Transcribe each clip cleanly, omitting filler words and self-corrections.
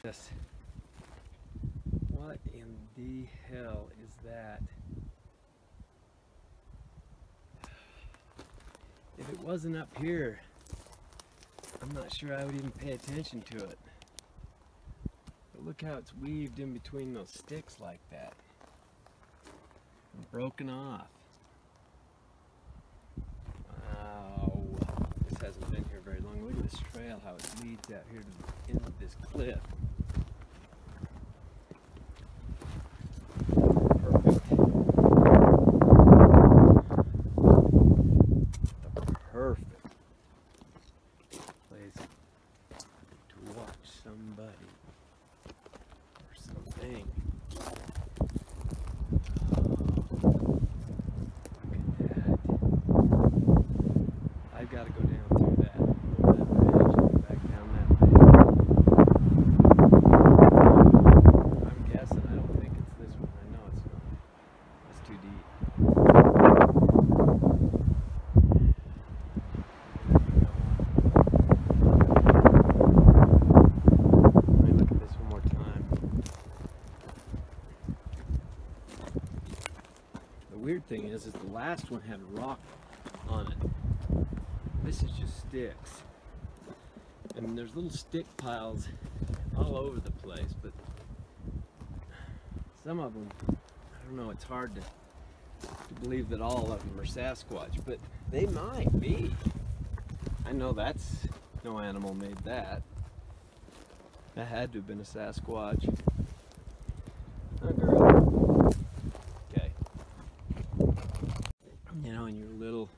This. What in the hell is that? If it wasn't up here, I'm not sure I would even pay attention to it. But look how it's weaved in between those sticks like that. And broken off. Wow. This hasn't been here very long. Look at this trail, how it leads out here to the end of this cliff. Perfect place to watch somebody or something. Look at that. I've got to go down through that, over that bridge, and back down that way. I'm guessing. I don't think it's this one. I know it's not. It's too deep. The weird thing is the last one had a rock on it. This is just sticks. And there's little stick piles all over the place, but some of them, I don't know, it's hard to believe that all of them are Sasquatch, but they might be. I know that's, no animal made that. That had to have been a Sasquatch. Oh, girl. Okay. You know, and your little,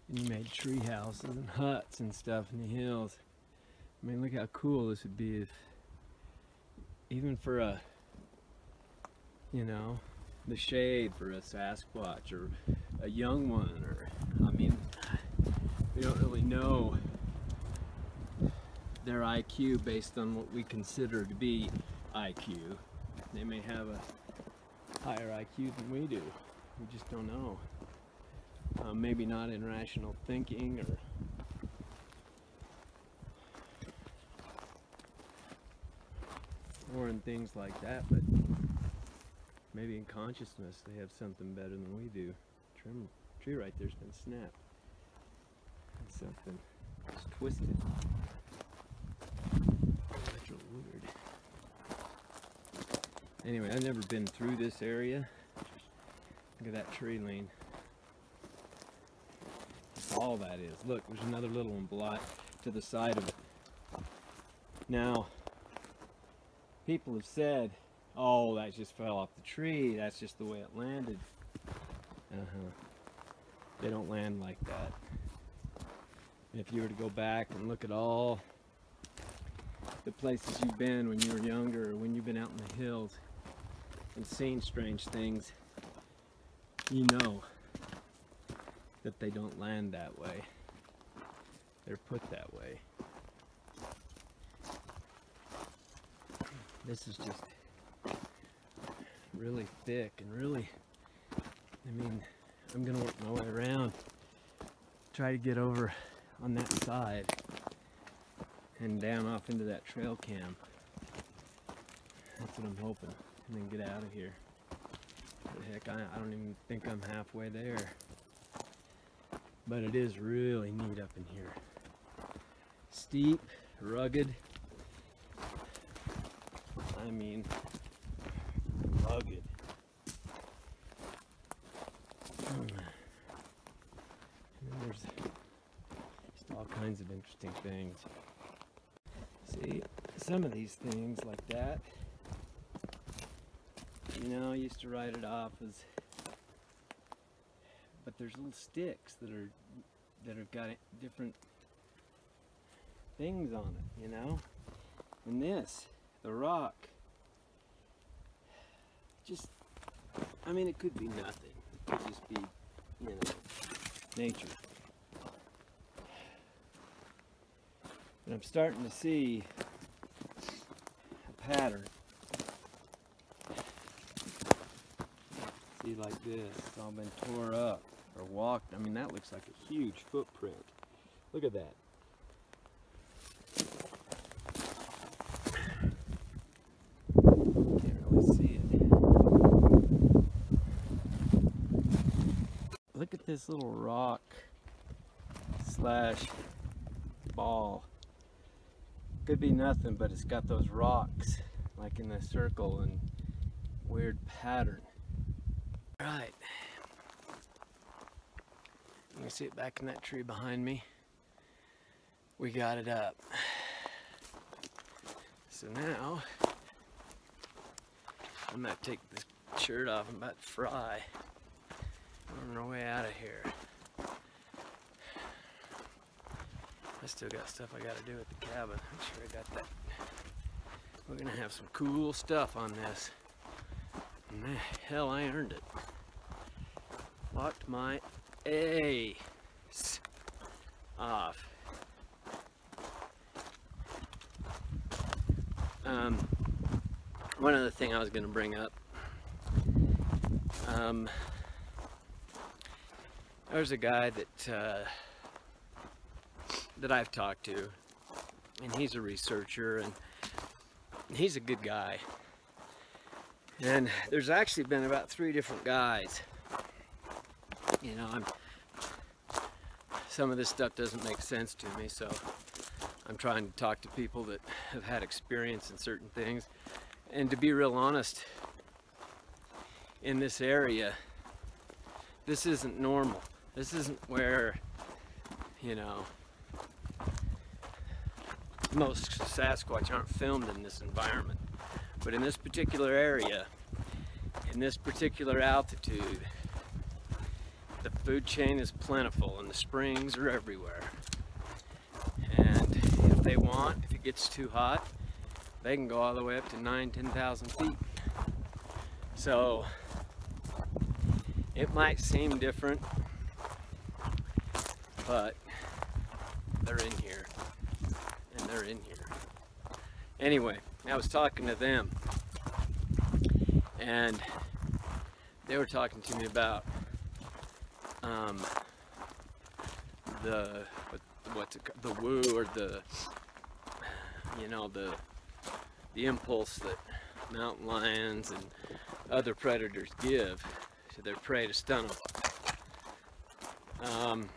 and you made tree houses and huts and stuff in the hills. I mean, look how cool this would be if, even for a, you know, the shade for a Sasquatch or a young one, or, I mean, we don't really know their IQ based on what we consider to be IQ. They may have a higher IQ than we do. We just don't know. Maybe not in rational thinking or in things like that, but maybe in consciousness they have something better than we do. Tree right there's been snapped. And something is twisted. That's real weird. Anyway, I've never been through this area. Look at that tree lean. That's all that is. Look, there's another little one blot to the side of it. Now, people have said, oh, that just fell off the tree. That's just the way it landed. They don't land like that. And if you were to go back and look at all the places you've been when you were younger, or when you've been out in the hills and seen strange things, you know that they don't land that way. They're put that way. This is just really thick and really, I mean, I'm gonna work my way around, try to get over on that side and down off into that trail cam. That's what I'm hoping, and then get out of here. But heck, I don't even think I'm halfway there. But it is really neat up in here. Steep, rugged. I mean, rugged. And then there's just all kinds of interesting things. See, some of these things like that, you know, I used to write it off as, but there's little sticks that have got different things on it, you know? And this, the rock, just, I mean, it could be nothing. It could just be, you know, nature. But I'm starting to see a pattern. See, like this, it's all been tore up or walked. I mean, that looks like a huge footprint. Look at that. this little rock slash ball. Could be nothing, but it's got those rocks like in a circle and weird pattern. All right, you can see it back in that tree behind me. We got it up. So now I'm gonna take this shirt off. I'm about to fry. On our way out of here. I still got stuff I gotta do at the cabin. Make sure I got that. We're gonna have some cool stuff on this. And hell, I earned it. Locked my ace off. One other thing I was gonna bring up. There's a guy that I've talked to, and he's a researcher, and he's a good guy. And there's actually been about 3 different guys. You know, some of this stuff doesn't make sense to me, so I'm trying to talk to people that have had experience in certain things. And to be real honest, in this area, this isn't normal. This isn't where, you know, most Sasquatch aren't filmed in this environment. But in this particular area, in this particular altitude, the food chain is plentiful and the springs are everywhere. And if they want, if it gets too hot, they can go all the way up to 9,000–10,000 feet. So it might seem different, but they're in here, and they're in here. Anyway, I was talking to them, and they were talking to me about the woo, or the, you know, the impulse that mountain lions and other predators give to their prey to stun them.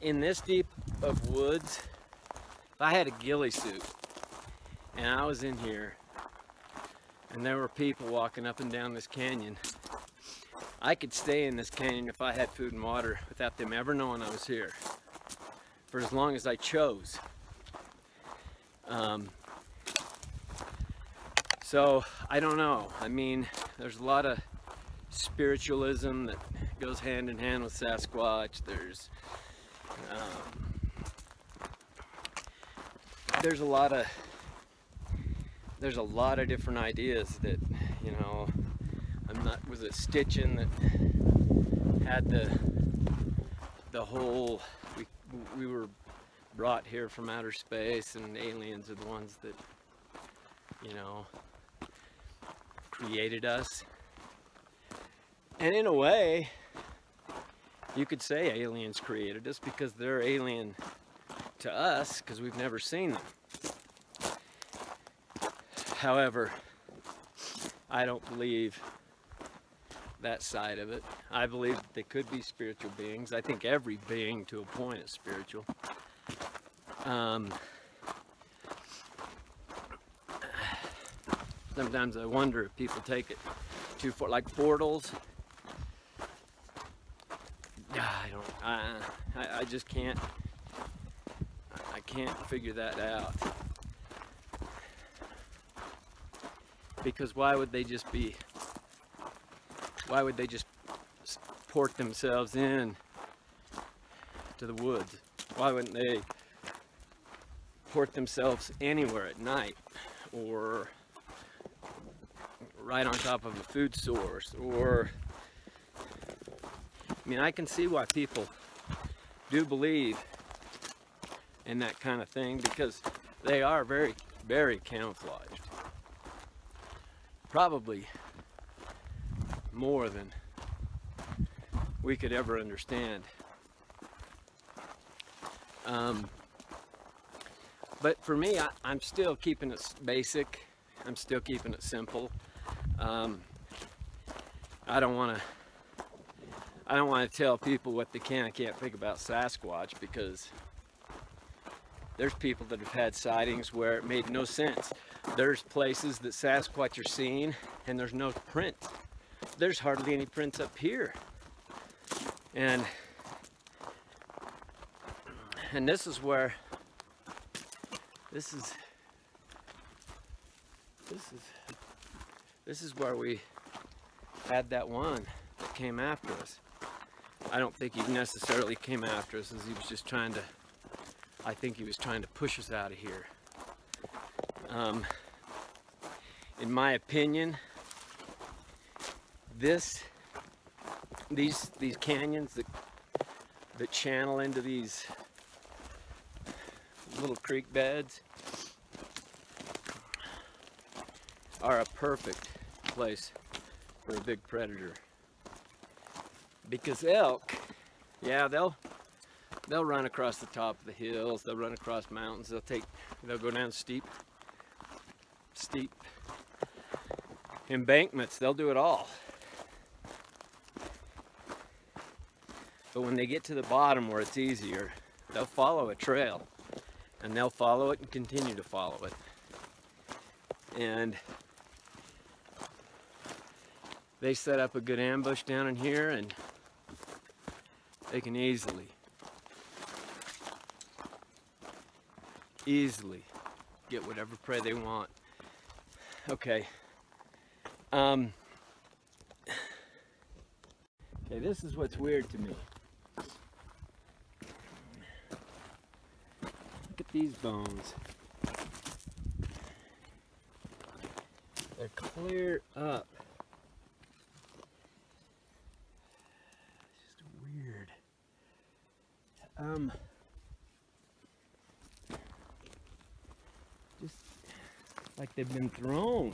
In this deep of woods, if I had a ghillie suit and I was in here and there were people walking up and down this canyon, I could stay in this canyon if I had food and water without them ever knowing I was here for as long as I chose. So I don't know. I mean, there's a lot of spiritualism that goes hand in hand with Sasquatch. There's a lot of different ideas that, you know, was it Stitchin that had the whole we were brought here from outer space and aliens are the ones that, you know, created us. And in a way, you could say aliens created us because they're alien to us because we've never seen them. However, I don't believe that side of it. I believe that they could be spiritual beings. I think every being to a point is spiritual. Sometimes I wonder if people take it too far, like portals. I just can't. I can't figure that out. Because why would they just port themselves in to the woods? Why wouldn't they port themselves anywhere at night, or right on top of a food source? Or, I mean, I can see why people do believe in that kind of thing, because they are very, very camouflaged. Probably more than we could ever understand. But for me, I'm still keeping it basic. I'm still keeping it simple. I don't want to tell people what they can and can't think about Sasquatch, because there's people that have had sightings where it made no sense. There's places that Sasquatch are seen and there's no print. There's hardly any prints up here. And this is where this is where we had that one that came after us. I don't think he necessarily came after us, as he was just trying to, I think he was trying to push us out of here. In my opinion, these canyons that channel into these little creek beds are a perfect place for a big predator, because elk, yeah, they'll run across the top of the hills, they'll run across mountains, they'll go down steep embankments, they'll do it all. But when they get to the bottom where it's easier, they'll follow a trail, and they'll follow it and continue to follow it. And they set up a good ambush down in here, and they can easily get whatever prey they want. Okay. Okay, this is what's weird to me. Look at these bones. They're clear up. It's just weird. Just like they've been thrown.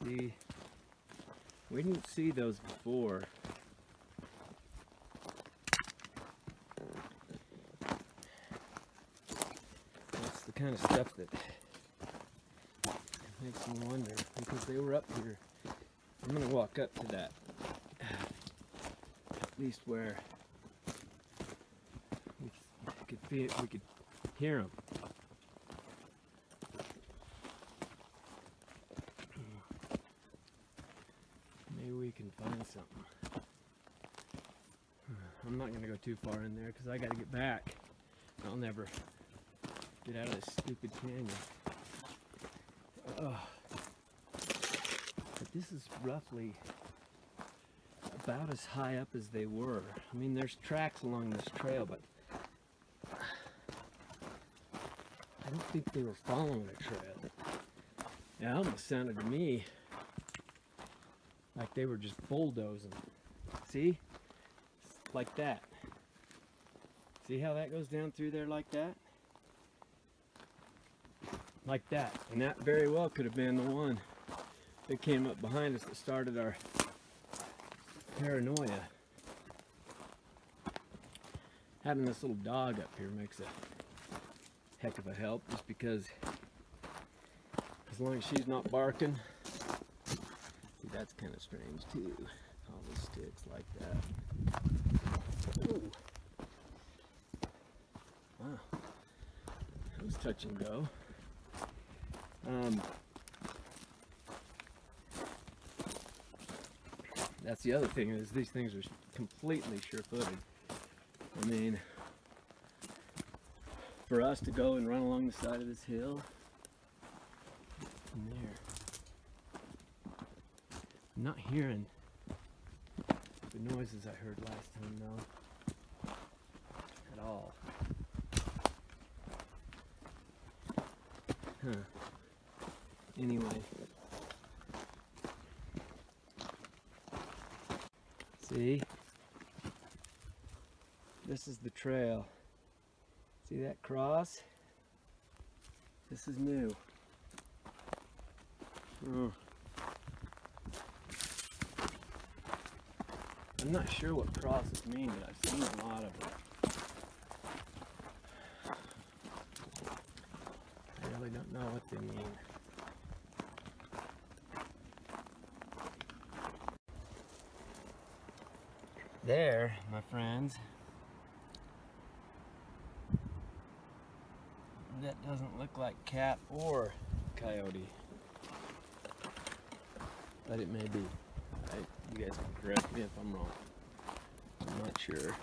See, we didn't see those before. That's the kind of stuff that makes me wonder, because they were up here. I'm gonna walk up to that, at least where we could hear them. Maybe we can find something. I'm not gonna go too far in there because I gotta get back. I'll never get out of this stupid canyon. But this is roughly about as high up as they were. I mean, there's tracks along this trail, but I don't think they were following a trail. It almost sounded to me like they were just bulldozing. See? Like that. See how that goes down through there like that? Like that. And that very well could have been the one that came up behind us that started our paranoia. Having this little dog up here makes a heck of a help, just because as long as she's not barking. See, that's kind of strange too. All the sticks like that. Ooh. Wow. That was touch and go. That's the other thing, is these things are completely sure-footed. I mean, for us to go and run along the side of this hill, from there, I'm not hearing the noises I heard last time though, at all. Huh. Anyway. See? This is the trail. See that cross? This is new. Oh. I'm not sure what crosses mean, but I've seen a lot of them. I really don't know what they mean. there, my friends, that doesn't look like cat or coyote, but it may be. You guys can correct me if I'm wrong. I'm not sure.